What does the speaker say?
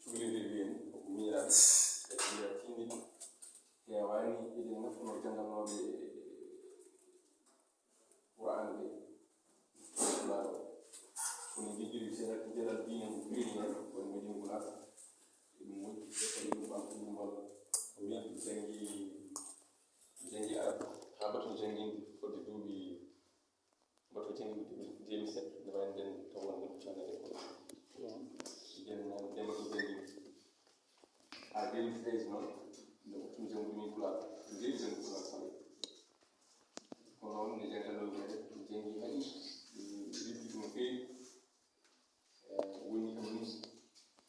cuɓiɗiɗiɗin miiran e ɓiya tindi heewani eɗen nafuno jannganooɓe Qur'an ɓe laaɗo kono jejjiri jelal diine mo firini hen woni Medina Gounass e ɗum moƴƴi kadi ɗum ɓamta ɗumbal min jangi arab haa bato janginde fodde duuɓi bato janginde 2007 nde wawi nden taw wonde ko caggal école nden bato janginde ha 2013 noon